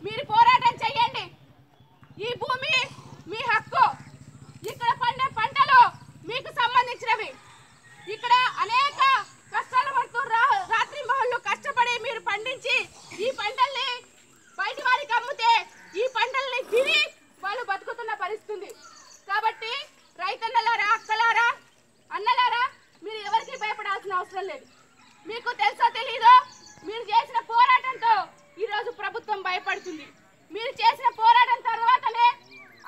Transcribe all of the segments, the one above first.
మీరు పోరాటం చేయండి. ఈ భూమి మీ హక్కు. ఇక్కడ పండే పంటలు మీకు సంబంధించినవి. ఇక్కడ అనేక కష్టాలు పడుతూ రాత్రి మహళ్ళు కష్టపడి మీరు పండించి ఈ పంటల్ని బయట వారికి అమ్మితే ఈ పంటల్ని తిని వాళ్ళు బతుకుతున్న పరిస్థితి. కాబట్టి రైతన్నలారా, అక్కలారా, అన్నలారా, మీరు ఎవరికి భయపడాల్సిన అవసరం లేదు. మీకు తెలుసో తెలీదో మీరు చేసిన పోరాటంతో ఈరోజు ప్రభుత్వం భయపడుతుంది. మీరు చేసిన పోరాటం తర్వాతనే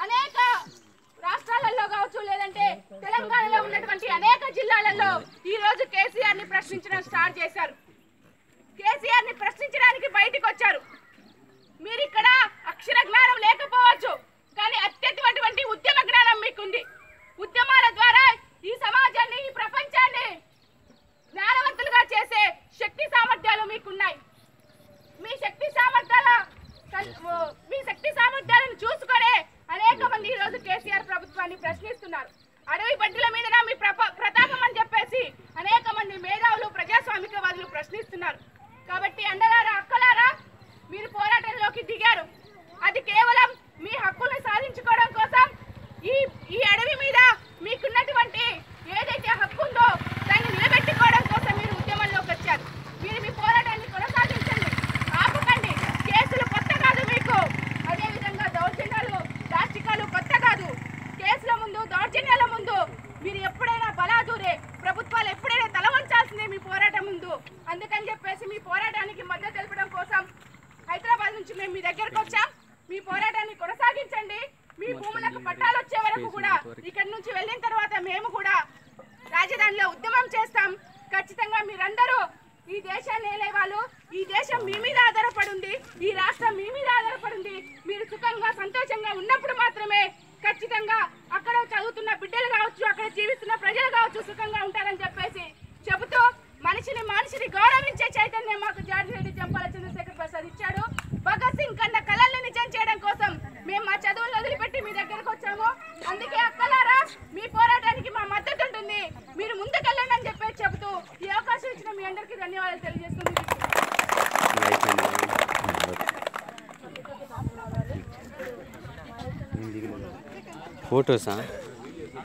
అనేక రాష్ట్రాలలో కావచ్చు, లేదంటే తెలంగాణలో ఉన్నటువంటి అనేక జిల్లాలలో ఈరోజు కేసీఆర్ ని ప్రశ్నించడం స్టార్ట్ చేశారు. కేసీఆర్ ని ప్రశ్నించడానికి బయటకు వచ్చారు. మీరు ఇక్కడ అక్షర జ్ఞానం లేకపోవచ్చు, కానీ అత్యధికమైనటువంటి ఉద్యమ జ్ఞానం మీకుంది. ఉద్యమాల ద్వారా ఈ సమాజాన్ని, ఈ ప్రపంచాన్ని జ్ఞానవంతులుగా చేసే శక్తి సామర్థ్యాలు మీకున్నాయి. మీ శక్తి సామర్థ్యాలను చూసుకునే అనేక మంది ఈ రోజు కేసీఆర్ ప్రభుత్వాన్ని ప్రశ్నిస్తున్నారు. అడవి బడ్డీల మీద మీ ప్రతాపం అని చెప్పేసి అనేక మంది మేధావులు, ప్రజాస్వామికవాదులు ప్రశ్నిస్తున్నారు. కాబట్టి అన్నలారా, అక్కలారా, మీరు పోరాటంలోకి దిగారు. అది కేవలం మీ హక్కులను సాధించుకోవడం కోసం. ఈ అడవి మీద మీకున్నటువంటి ఏదైతే హక్కు ఉందో దాన్ని నిలబెట్టుకోవడం కోసం మీరు ఉద్యమంలోకి వచ్చారు. మీరు మీ పోరాటాన్ని కొనసాగించండి, ఆపకండి. కేసులు కొత్త కాదు మీకు. అదేవిధంగా దౌర్జన్యాలు, దాష్టికాలు కొత్త కాదు. కేసుల ముందు, దౌర్జన్యాల ముందు మీరు ఎప్పుడైనా బలాదూరే. ప్రభుత్వాలు ఎప్పుడైనా తల వంచాల్సిందే మీ పోరాటం ముందు. అందుకని చెప్పేసి మీ పోరాటానికి మద్దతు తెలపడం కోసం హైదరాబాద్ నుంచి మేము మీ దగ్గరకు వచ్చాం. మీ పోరాటాన్ని కొనసాగించండి. మీ భూములకు పట్టాలు వచ్చే వరకు కూడా, ఇక్కడి నుంచి వెళ్ళిన తర్వాత మేము కూడా రాజధానిలో ఉద్యమం చేస్తాం. ఖచ్చితంగా మీరందరూ ఈ దేశాన్ని ఏలే వాళ్ళు, ఈ దేశం మీ మీద ఆధారపడింది, ఈ రాష్ట్రం మీ మీద ఆధారపడింది. మీరు సుఖంగా, సంతోషంగా ఉన్నప్పుడు మాత్రమే ఖచ్చితంగా అక్కడ చదువుతున్న బిడ్డలు కావచ్చు, అక్కడ జీవిస్తున్న ప్రజలు కావచ్చు సుఖంగా ఉంటారని చెప్పేసి చెబుతూ, మనిషిని గౌరవించే చైతన్యం మాకు జార్జిరెడ్డి జంపాల చంద్రశేఖర్ ప్రసాద్ ఇచ్చాడు. భగత్ సింగ్ కన్న కళల్ని నిజం చేయడం కోసం మేము మా చదువులు వదిలిపెట్టి మీ దగ్గరకు వచ్చాము. అందుకే అక్కలారా, మీ పోరాటానికి మా మద్దతు ఉంటుంది. మీరు ముందుకెళ్ళండి అని చెప్పేసి చెబుతూ ఈ అవకాశం ఇచ్చిన మీ అందరికీ ధన్యవాదాలు తెలియజేస్తుంది. ఫోటోసా?